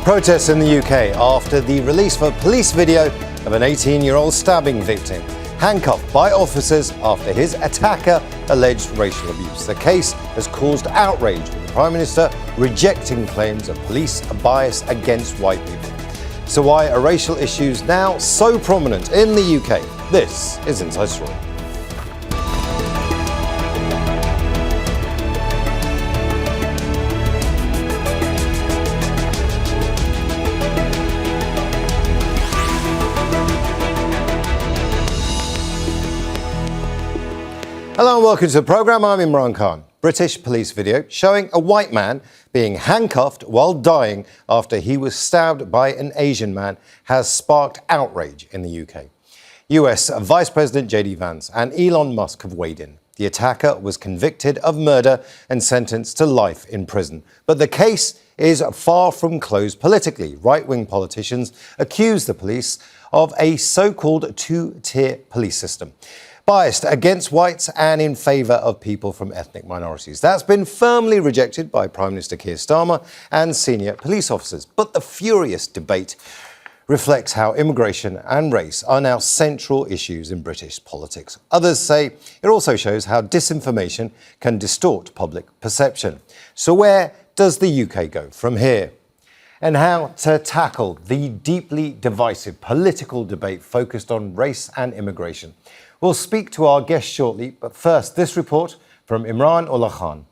Protests in the UK after the release of a police video of an 18-year-old stabbing victim, handcuffed by officers after his attacker alleged racial abuse. The case has caused outrage, with the Prime Minister rejecting claims of police bias against white people. So why are racial issues now so prominent in the UK? This is Inside Story. Hello and welcome to the programme. I'm Imran Khan. British police video showing a white man being handcuffed while dying after he was stabbed by an Asian man has sparked outrage in the UK. US Vice President JD Vance and Elon Musk have weighed in. The attacker was convicted of murder and sentenced to life in prison. But the case is far from closed politically. Right-wing politicians accuse the police of a so-called two-tier police system, biased against whites and in favour of people from ethnic minorities. That's been firmly rejected by Prime Minister Keir Starmer and senior police officers. But the furious debate reflects how immigration and race are now central issues in British politics. Others say it also shows how disinformation can distort public perception. So where does the UK go from here? And how to tackle the deeply divisive political debate focused on race and immigration. We'll speak to our guest shortly, but first, this report from Imran Khan.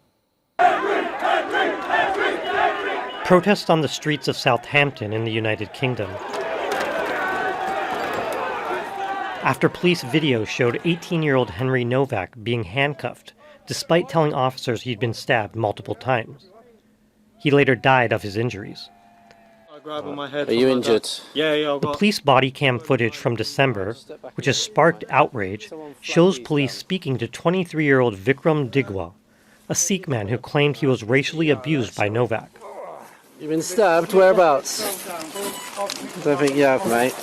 Protests on the streets of Southampton in the United Kingdom after police video showed 18-year-old Henry Novak being handcuffed despite telling officers he'd been stabbed multiple times. He later died of his injuries. Are you injured? The police body cam footage from December, which has sparked outrage, shows police speaking to 23-year-old Vikram Digwa, a Sikh man who claimed he was racially abused by Novak. You've been stabbed? Whereabouts? I don't think you have, mate.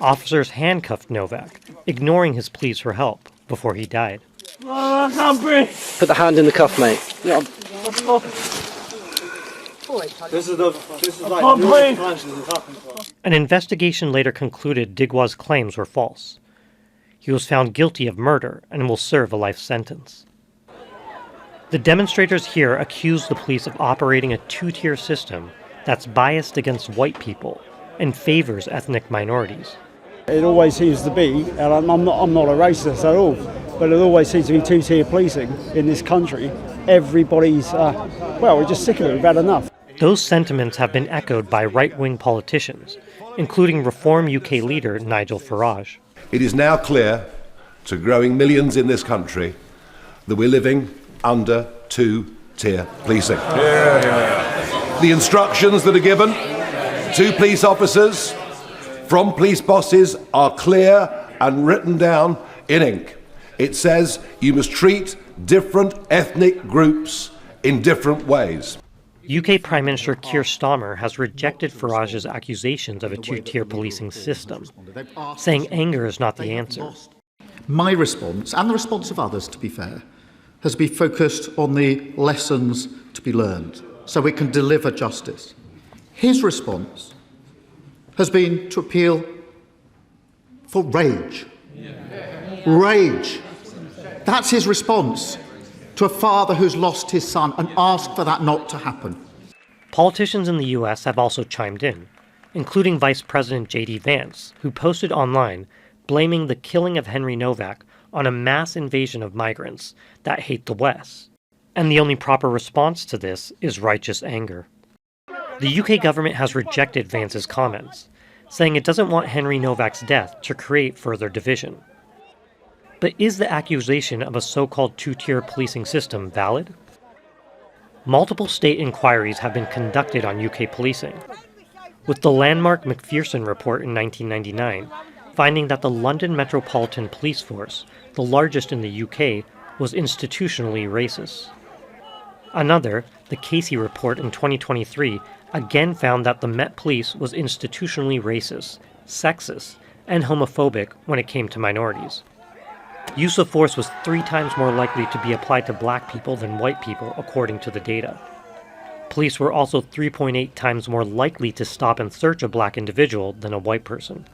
Officers handcuffed Novak, ignoring his pleas for help, before he died. I can't breathe. Put the hand in the cuff, mate. Yeah. An investigation later concluded Digwa's claims were false. He was found guilty of murder and will serve a life sentence. The demonstrators here accuse the police of operating a two-tier system that's biased against white people and favors ethnic minorities. It always seems to be, and I'm not a racist at all, but it always seems to be two-tier policing in this country. Everybody's, we're just sick of it, we've had enough. Those sentiments have been echoed by right-wing politicians, including Reform UK leader Nigel Farage. It is now clear to growing millions in this country that we're living under two-tier policing. The instructions that are given to police officers from police bosses are clear and written down in ink. It says you must treat different ethnic groups in different ways. UK Prime Minister Keir Starmer has rejected Farage's accusations of a two-tier policing system, saying anger is not the answer. My response, and the response of others to be fair, has been focused on the lessons to be learned so we can deliver justice. His response has been to appeal for rage. Rage. That's his response to a father who's lost his son, and ask for that not to happen. Politicians in the US have also chimed in, including Vice President JD Vance, who posted online blaming the killing of Henry Novak on a mass invasion of migrants that hate the West. And the only proper response to this is righteous anger. The UK government has rejected Vance's comments, saying it doesn't want Henry Novak's death to create further division. But is the accusation of a so-called two-tier policing system valid? Multiple state inquiries have been conducted on UK policing, with the landmark Macpherson report in 1999 finding that the London Metropolitan Police Force, the largest in the UK, was institutionally racist. Another, the Casey report in 2023, again found that the Met Police was institutionally racist, sexist, and homophobic when it came to minorities. Use of force was 3 times more likely to be applied to black people than white people, according to the data. Police were also 3.8 times more likely to stop and search a black individual than a white person.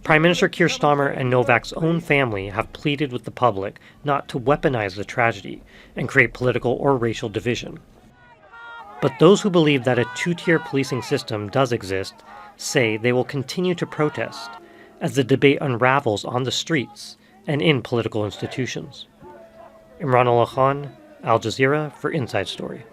Prime Minister Keir Starmer and Novak's own family have pleaded with the public not to weaponize the tragedy and create political or racial division. But those who believe that a two-tier policing system does exist say they will continue to protest as the debate unravels on the streets and in political institutions. Imran Khan, Al Jazeera for Inside Story.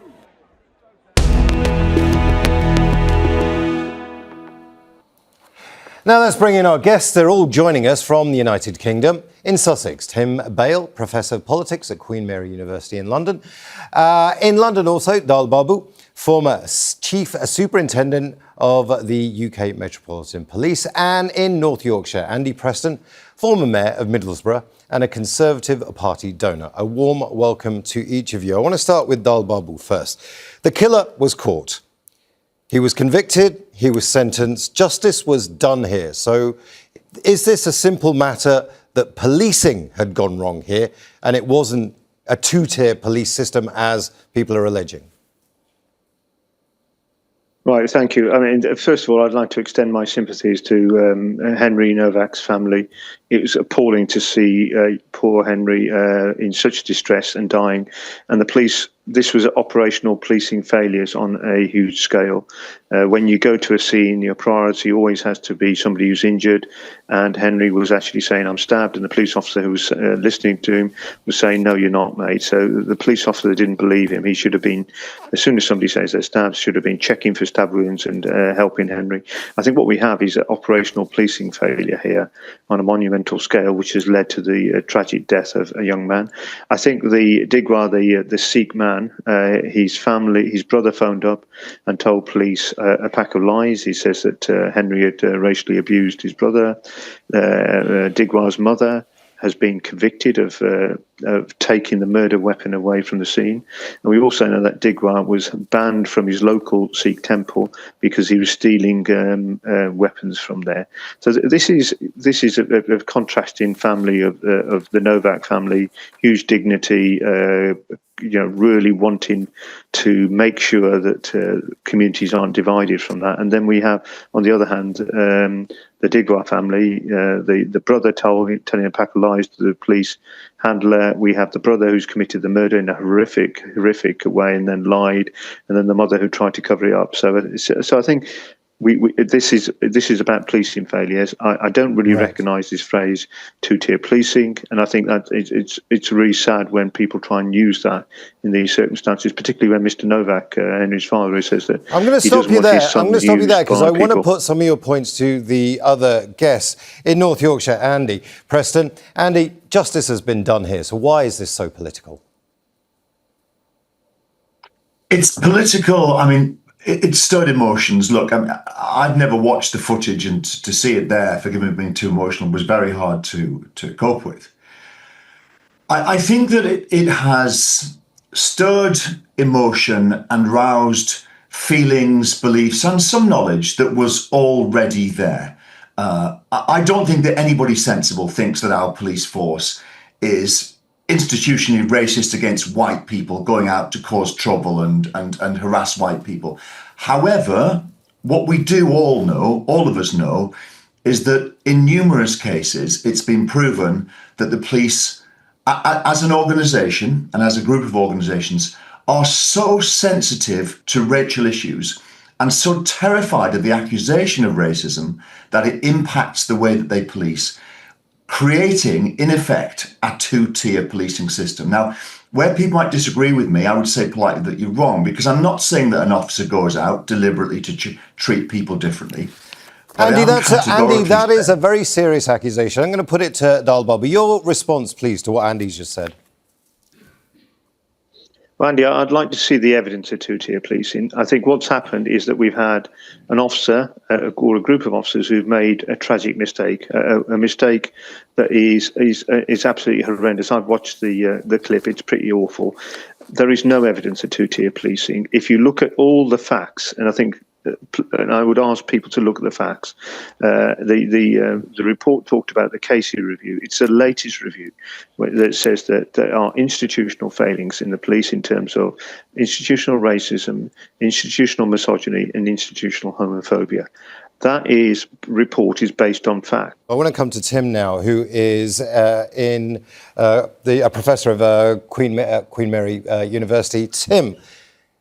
Now let's bring in our guests. They're all joining us from the United Kingdom. In Sussex, Tim Bale, Professor of Politics at Queen Mary University in London. In London also, Dal Babu, former Chief Superintendent of the UK Metropolitan Police. And in North Yorkshire, Andy Preston, former Mayor of Middlesbrough and a Conservative Party donor. A warm welcome to each of you. I want to start with Dal Babu first. The killer was caught. He was convicted, he was sentenced, justice was done here. So is this a simple matter that policing had gone wrong here and it wasn't a two-tier police system as people are alleging? Right, thank you. I mean, first of all, I'd like to extend my sympathies to Henry Novak's family. It was appalling to see poor Henry in such distress and dying. And the police, this was operational policing failures on a huge scale. When you go to a scene, your priority always has to be somebody who's injured. And Henry was actually saying, I'm stabbed. And the police officer who was listening to him was saying, no, you're not, mate. So the police officer didn't believe him. He should have been, as soon as somebody says they're stabbed, should have been checking for stab wounds and helping Henry. I think what we have is an operational policing failure here on a monumental scale, which has led to the tragic death of a young man. I think the Digwa, the Sikh man, his family, his brother phoned up and told police a pack of lies. He says that Henry had racially abused his brother. Digwa's mother has been convicted of taking the murder weapon away from the scene. And we also know that Digwa was banned from his local Sikh temple because he was stealing weapons from there. So this is a contrasting family of the Novak family, huge dignity, really wanting to make sure that communities aren't divided from that. And then we have, on the other hand, the Digwa family, the brother telling a pack of lies to the police handler. We have the brother who's committed the murder in a horrific way and then lied, and then the mother who tried to cover it up. So I think this is about policing failures. I don't really recognise this phrase two-tier policing, and I think that it's really sad when people try and use that in these circumstances, particularly when Mr. Novak, Henry's father, who says that I'm going to stop you there. I'm going to stop you there because I want to put some of your points to the other guests in North Yorkshire. Andy Preston, Andy, justice has been done here. So why is this so political? It's political. I mean, it stirred emotions. Look, I've never watched the footage, and to see it there, forgive me being too emotional, was very hard to cope with. I think that it has stirred emotion and roused feelings, beliefs, and some knowledge that was already there. I don't think that anybody sensible thinks that our police force is institutionally racist against white people, going out to cause trouble and harass white people. However, what we do all know, all of us know, is that in numerous cases, it's been proven that the police, as an organisation and as a group of organisations, are so sensitive to racial issues and so terrified of the accusation of racism that it impacts the way that they police, creating, in effect, a two-tier policing system. Now, where people might disagree with me, I would say politely that you're wrong, because I'm not saying that an officer goes out deliberately to treat people differently. Andy, that is a very serious accusation. I'm going to put it to Dal Babu. Your response, please, to what Andy's just said. Well, Andy, I'd like to see the evidence of two-tier policing. I think what's happened is that we've had an officer or a group of officers who've made a tragic mistake, a mistake that is absolutely horrendous. I've watched the clip; it's pretty awful. There is no evidence of two-tier policing. If you look at all the facts, and I think and I would ask people to look at the facts. The report talked about the Casey review. It's the latest review that says that there are institutional failings in the police in terms of institutional racism, institutional misogyny, and institutional homophobia. That report is based on fact. I want to come to Tim now, who is a professor of Queen Mary University. Tim,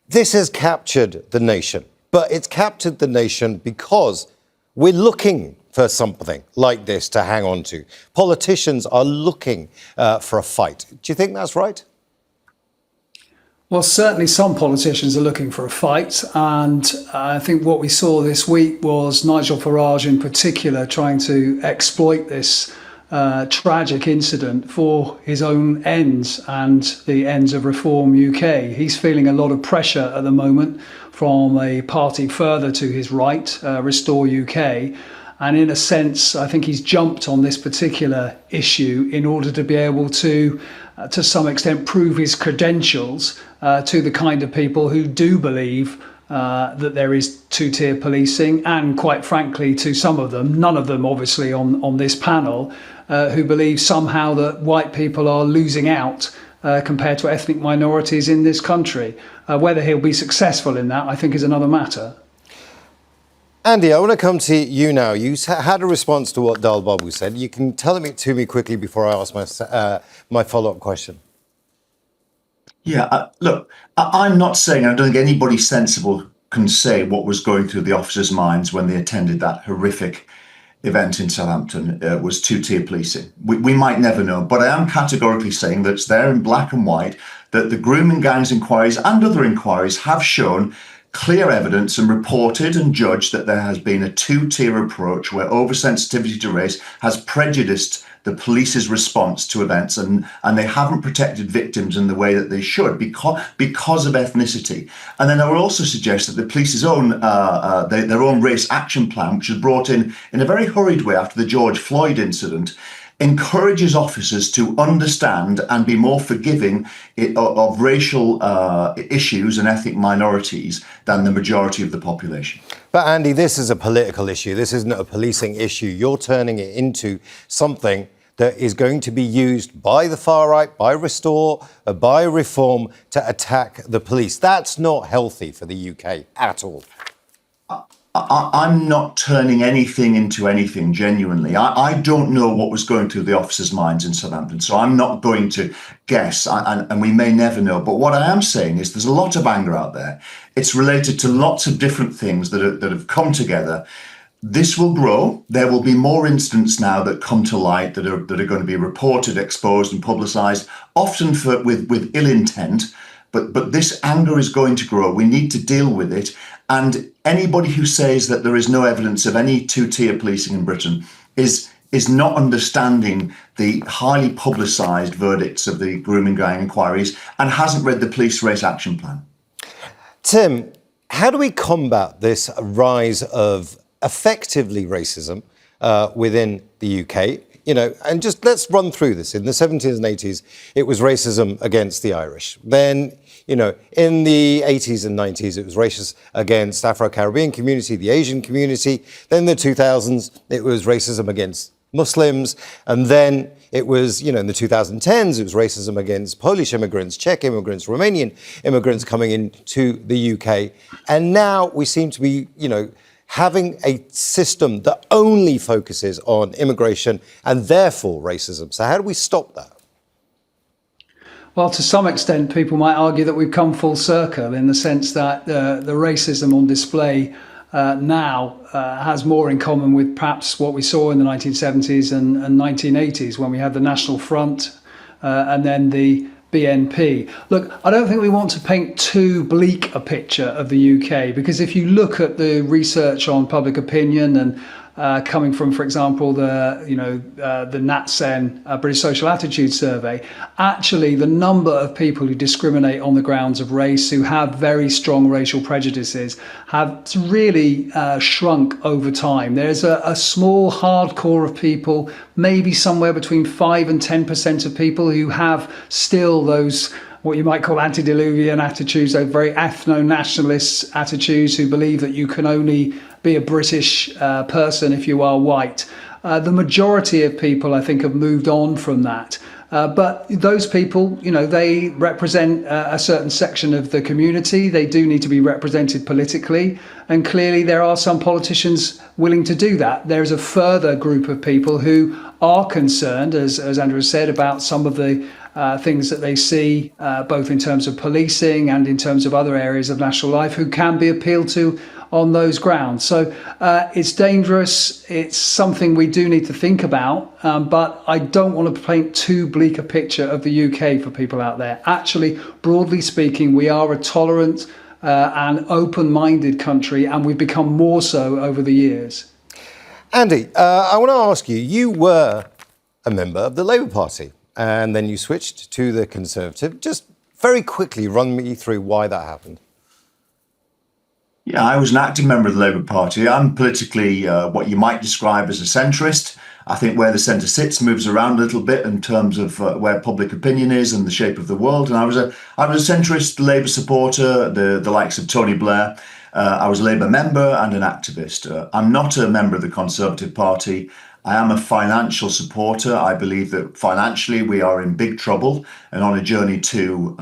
this has captured the nation, but it's captured the nation because we're looking for something like this to hang on to. Politicians are looking for a fight. Do you think that's right? Well, certainly some politicians are looking for a fight. And I think what we saw this week was Nigel Farage in particular trying to exploit this tragic incident for his own ends and the ends of Reform UK. He's feeling a lot of pressure at the moment from a party further to his right, Restore UK. And in a sense, I think he's jumped on this particular issue in order to be able to some extent, prove his credentials to the kind of people who do believe that there is two-tier policing, and quite frankly, to some of them, none of them obviously on this panel, who believe somehow that white people are losing out compared to ethnic minorities in this country. Whether he'll be successful in that, I think, is another matter. Andy, I want to come to you now. You had a response to what Dal Babu said. You can tell it to me quickly before I ask my follow-up question. Yeah, look, I'm not saying, I don't think anybody sensible can say what was going through the officers' minds when they attended that horrific event in Southampton was two-tier policing. We might never know, but I am categorically saying that it's there in black and white that the grooming gangs inquiries and other inquiries have shown clear evidence and reported and judged that there has been a two-tier approach where oversensitivity to race has prejudiced the police's response to events, and they haven't protected victims in the way that they should because of ethnicity. And then I would also suggest that the police's own their own race action plan, which was brought in a very hurried way after the George Floyd incident, encourages officers to understand and be more forgiving of racial issues and ethnic minorities than the majority of the population. But Andy, this is a political issue. This isn't a policing issue. You're turning it into something that is going to be used by the far right, by Restore, by Reform to attack the police. That's not healthy for the UK at all. I'm not turning anything into anything, genuinely. I don't know what was going through the officers' minds in Southampton, so I'm not going to guess, and we may never know. But what I am saying is there's a lot of anger out there. It's related to lots of different things that have come together. This will grow. There will be more incidents now that come to light that are going to be reported, exposed and publicised, often with ill intent. But this anger is going to grow. We need to deal with it. And anybody who says that there is no evidence of any two-tier policing in Britain is not understanding the highly publicised verdicts of the grooming gang inquiries and hasn't read the police race action plan. Tim, how do we combat this rise of effectively racism within the UK? You know, and just let's run through this. In the 70s and 80s, it was racism against the Irish. Then, you know, in the 80s and 90s, it was racist against Afro-Caribbean community, the Asian community. Then in the 2000s, it was racism against Muslims. And then it was, you know, in the 2010s, it was racism against Polish immigrants, Czech immigrants, Romanian immigrants coming into the UK. And now we seem to be, you know, having a system that only focuses on immigration and therefore racism. So how do we stop that? Well, to some extent, people might argue that we've come full circle in the sense that the racism on display now has more in common with perhaps what we saw in the 1970s and 1980s when we had the National Front and then the BNP. Look, I don't think we want to paint too bleak a picture of the UK, because if you look at the research on public opinion and coming from, for example, the NatSen British Social Attitude Survey, actually the number of people who discriminate on the grounds of race, who have very strong racial prejudices, have really shrunk over time. There's a small hardcore of people, maybe somewhere between 5 and 10% of people who have still those what you might call antediluvian attitudes, those very ethno-nationalist attitudes who believe that you can only be a British person if you are white. The majority of people, I think, have moved on from that. But those people, they represent a certain section of the community. They do need to be represented politically. And clearly there are some politicians willing to do that. There's a further group of people who are concerned, as Andrew said, about some of the things that they see, both in terms of policing and in terms of other areas of national life, who can be appealed to on those grounds. So it's dangerous. It's something we do need to think about. But I don't want to paint too bleak a picture of the UK for people out there. Actually, broadly speaking, we are a tolerant and open-minded country, and we've become more so over the years. Andy, I want to ask you, you were a member of the Labour Party and then you switched to the Conservative. Just very quickly run me through why that happened. Yeah, I was an active member of the Labour Party. I'm politically what you might describe as a centrist. I think where the centre sits moves around a little bit in terms of where public opinion is and the shape of the world. And I was a centrist Labour supporter, the likes of Tony Blair. I was a Labour member and an activist. I'm not a member of the Conservative Party. I am a financial supporter. I believe that financially we are in big trouble and on a journey to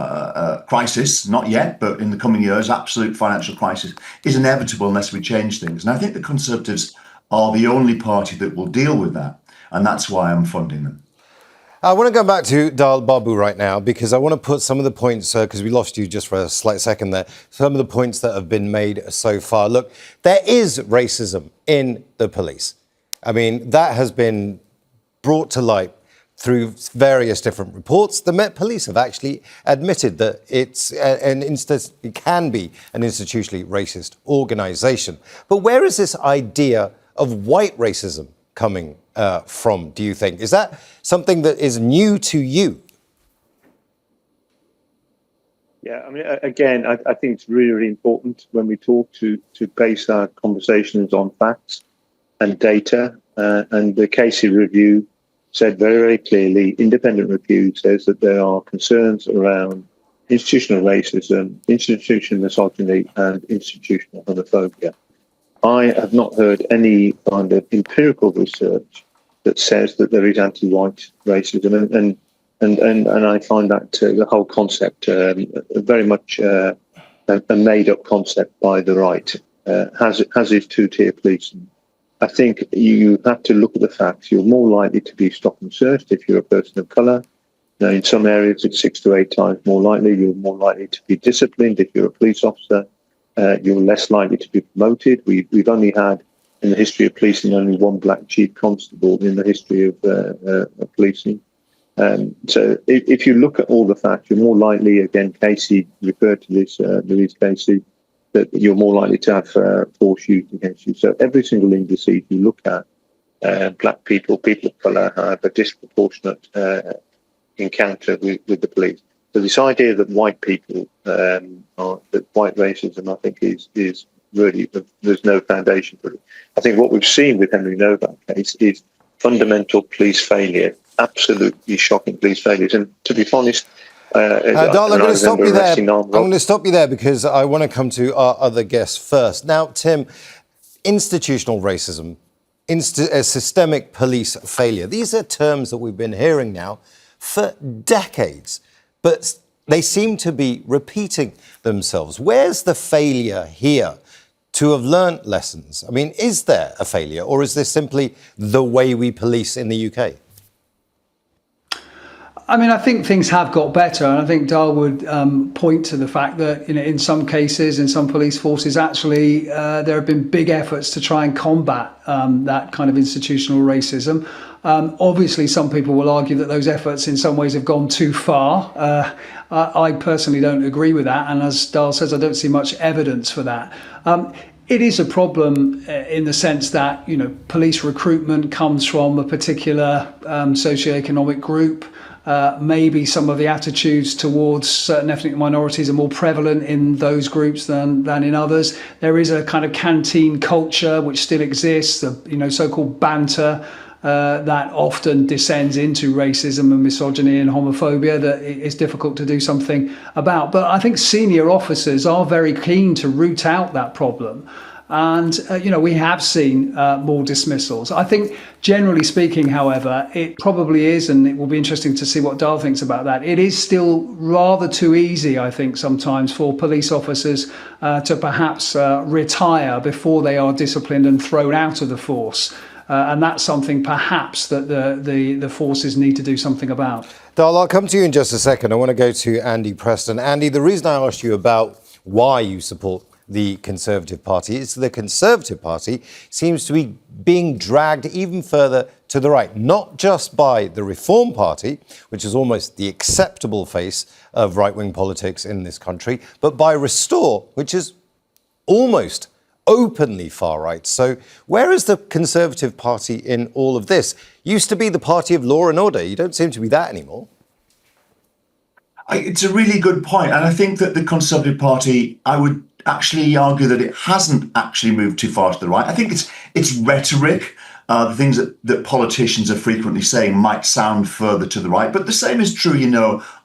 crisis. Not yet, but in the coming years, absolute financial crisis is inevitable unless we change things. And I think the Conservatives are the only party that will deal with that. And that's why I'm funding them. I want to go back to Dal Babu right now because I want to put some of the points, because we lost you just for a slight second there, some of the points that have been made so far. Look, there is racism in the police. I mean, that has been brought to light through various different reports. The Met Police have actually admitted that it can be an institutionally racist organisation. But where is this idea of white racism coming from, do you think? Is that something that is new to you? Yeah, I mean, again, I think it's really, really important when we talk to base our conversations on facts and data. And the Casey review said very, very clearly, independent review says that there are concerns around institutional racism, institutional misogyny, and institutional homophobia. I have not heard any kind of empirical research that says that there is anti-white racism, and I find that the whole concept very much a made-up concept by the right. Has its two-tier policing. I think you have to look at the facts. You're more likely to be stopped and searched if you're a person of colour. Now, in some areas, it's 6 to 8 times more likely. You're more likely to be disciplined if you're a police officer. You're less likely to be promoted. We've only had, in the history of policing, only one black chief constable in the history of policing. So if you look at all the facts, you're more likely, again, Casey referred to this, Louise Casey, that you're more likely to have force used against you. So every single indice you look at, black people, people of colour have a disproportionate encounter with the police. So this idea that white people, that white racism, I think is really, there's no foundation for it. I think what we've seen with Henry Novak case is fundamental police failure, absolutely shocking police failures. And to be honest, Dal, I'm going to stop you there. I'm going to stop you there because I want to come to our other guests first. Now, Tim, institutional racism, systemic police failure. These are terms that we've been hearing now for decades, but they seem to be repeating themselves. Where's the failure here to have learnt lessons? I mean, is there a failure, or is this simply the way we police in the UK? I mean, I think things have got better, and I think Dal would point to the fact that, in some cases, in some police forces, actually, there have been big efforts to try and combat that kind of institutional racism. Obviously, some people will argue that those efforts in some ways have gone too far. I personally don't agree with that, and as Dal says, I don't see much evidence for that. It is a problem in the sense that, police recruitment comes from a particular socioeconomic group. Maybe some of the attitudes towards certain ethnic minorities are more prevalent in those groups than in others. There is a kind of canteen culture which still exists, so-called banter that often descends into racism and misogyny and homophobia that it's difficult to do something about. But I think senior officers are very keen to root out that problem. And, we have seen more dismissals. I think, generally speaking, however, it probably is, and it will be interesting to see what Dal thinks about that. It is still rather too easy, I think, sometimes for police officers to perhaps retire before they are disciplined and thrown out of the force. And that's something perhaps that the forces need to do something about. Dal, I'll come to you in just a second. I want to go to Andy Preston. Andy, the reason I asked you about why you support the Conservative Party is the Conservative Party seems to be being dragged even further to the right, not just by the Reform Party, which is almost the acceptable face of right-wing politics in this country, but by Restore, which is almost openly far right. So where is the Conservative Party in all of this? Used to be the party of law and order. You don't seem to be that anymore. It's a really good point. And I think that the Conservative Party, I would actually argue that it hasn't actually moved too far to the right. I think it's rhetoric. The things that politicians are frequently saying might sound further to the right. But the same is true,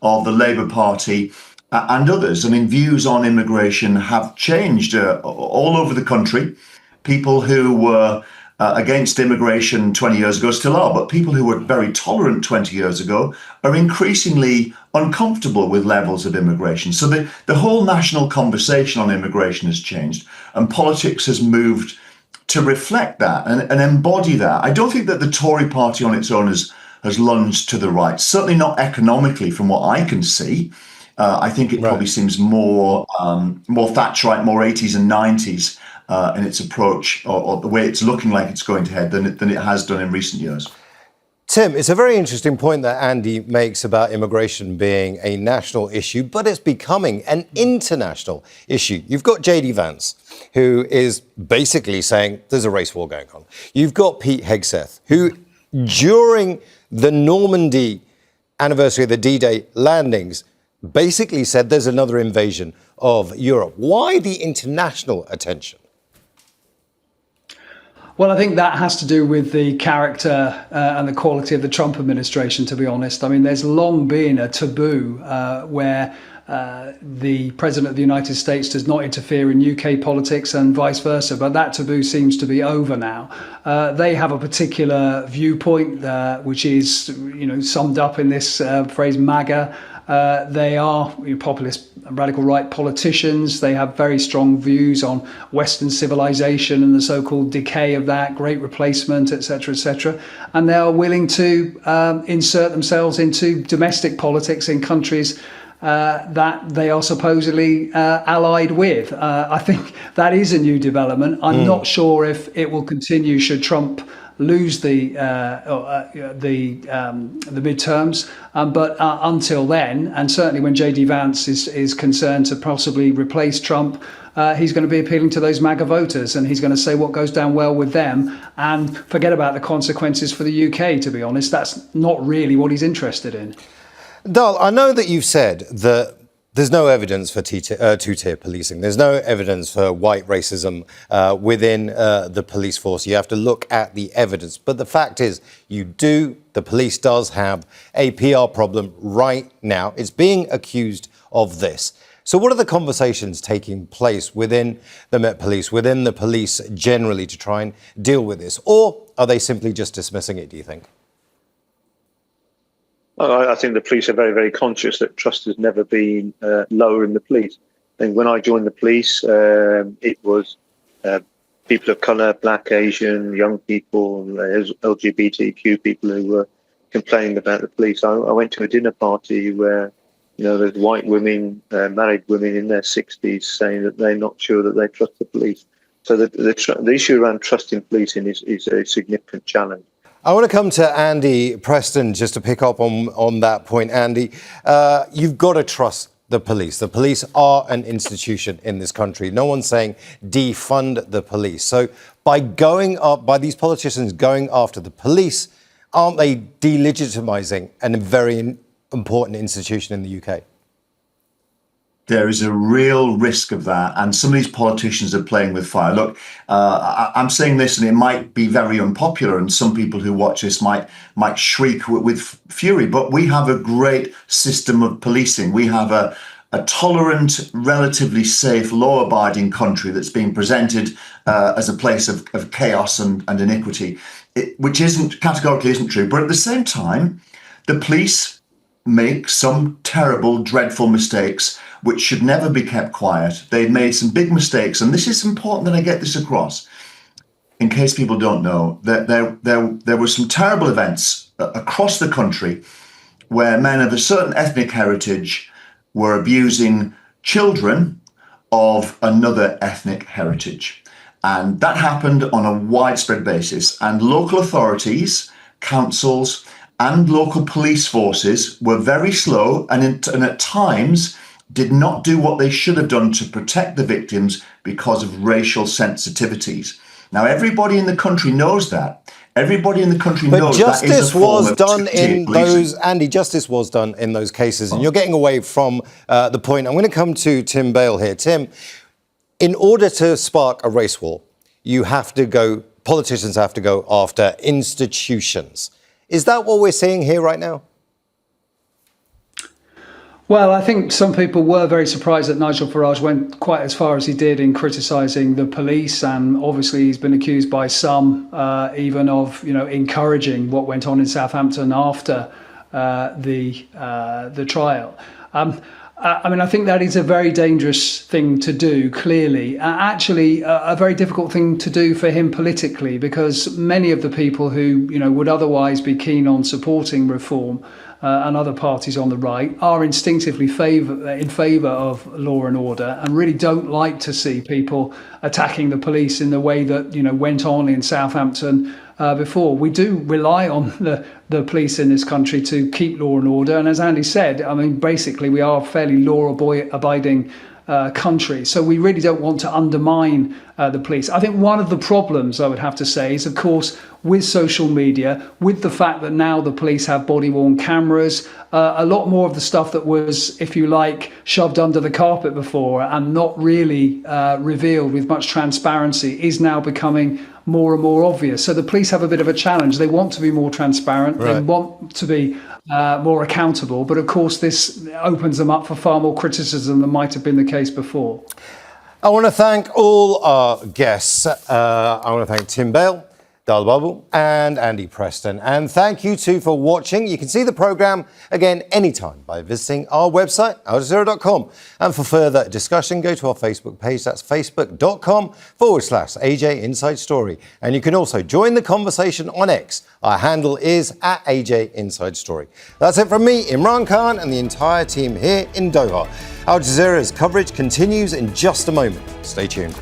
of the Labour Party and others. I mean, views on immigration have changed all over the country. People who were against immigration 20 years ago still are, but people who were very tolerant 20 years ago are increasingly uncomfortable with levels of immigration. So the whole national conversation on immigration has changed, and politics has moved to reflect that and embody that. I don't think that the Tory party on its own has lunged to the right, certainly not economically from what I can see. I think it probably seems more Thatcherite, more 80s and 90s in its approach or the way it's looking like it's going to head than it has done in recent years. Tim, it's a very interesting point that Andy makes about immigration being a national issue, but it's becoming an international issue. You've got JD Vance, who is basically saying there's a race war going on. You've got Pete Hegseth, who during the Normandy anniversary of the D-Day landings basically said there's another invasion of Europe. Why the international attention? Well, I think that has to do with the character and the quality of the Trump administration, to be honest. I mean, there's long been a taboo where the President of the United States does not interfere in UK politics and vice versa, but that taboo seems to be over now. They have a particular viewpoint, which is, summed up in this phrase MAGA. They are populist radical right politicians. They have very strong views on Western civilization and the so-called decay of that, great replacement, etc., etc. And they are willing to insert themselves into domestic politics in countries that they are supposedly allied with. I think that is a new development. I'm not sure if it will continue should Trump lose the midterms, but until then, and certainly when JD Vance is concerned to possibly replace Trump, he's going to be appealing to those MAGA voters, and he's going to say what goes down well with them and forget about the consequences for the UK. To be honest, that's not really what he's interested in. Dal, I know that you've said that there's no evidence for two-tier policing. There's no evidence for white racism within the police force. You have to look at the evidence. But the fact is, the police does have a PR problem right now. It's being accused of this. So what are the conversations taking place within the Met Police, within the police generally, to try and deal with this? Or are they simply just dismissing it, do you think? I think the police are very, very conscious that trust has never been lower in the police. I think when I joined the police, it was people of colour, black, Asian, young people, LGBTQ people who were complaining about the police. I went to a dinner party where, there's white women, married women in their 60s saying that they're not sure that they trust the police. So the issue around trust in policing is a significant challenge. I want to come to Andy Preston just to pick up on that point. Andy, you've got to trust the police. The police are an institution in this country. No one's saying defund the police. So by these politicians going after the police, aren't they delegitimizing a very important institution in the UK? There is a real risk of that, and some of these politicians are playing with fire. Look, I'm saying this, and it might be very unpopular, and some people who watch this might shriek with fury, but we have a great system of policing. We have a tolerant, relatively safe, law-abiding country that's being presented as a place of chaos and iniquity, which categorically isn't true. But at the same time, the police make some terrible, dreadful mistakes which should never be kept quiet. They've made some big mistakes, and this is important that I get this across. In case people don't know, that there were some terrible events across the country where men of a certain ethnic heritage were abusing children of another ethnic heritage. And that happened on a widespread basis. And local authorities, councils, and local police forces were very slow and at times did not do what they should have done to protect the victims because of racial sensitivities. Now, everybody in the country knows that. Everybody in the country knows that is a form of justice was done in those cases, and you're getting away from the point. I'm going to come to Tim Bale here. Tim, in order to spark a race war, politicians have to go after institutions. Is that what we're seeing here right now? Well, I think some people were very surprised that Nigel Farage went quite as far as he did in criticising the police, and obviously he's been accused by some even of encouraging what went on in Southampton after the trial. I think that is a very dangerous thing to do, clearly. Actually, a very difficult thing to do for him politically, because many of the people who would otherwise be keen on supporting reform and other parties on the right are instinctively in favour of law and order, and really don't like to see people attacking the police in the way that went on in Southampton before. We do rely on the police in this country to keep law and order, and as Andy said, basically we are a fairly law-abiding country, so we really don't want to undermine the police. I think one of the problems, I would have to say, is of course with social media, with the fact that now the police have body-worn cameras, a lot more of the stuff that was, if you like, shoved under the carpet before and not really revealed with much transparency is now becoming more and more obvious. So the police have a bit of a challenge. They want to be more transparent. Right. They want to be more accountable. But of course, this opens them up for far more criticism than might have been the case before. I want to thank all our guests. I want to thank Tim Bale, Dal Babu and Andy Preston. And thank you too for watching. You can see the programme again anytime by visiting our website, Jazeera.com. And for further discussion, go to our Facebook page. That's facebook.com/AJ Inside Story. And you can also join the conversation on X. Our handle is @AJ Inside Story. That's it from me, Imran Khan, and the entire team here in Doha. Al Jazeera's coverage continues in just a moment. Stay tuned.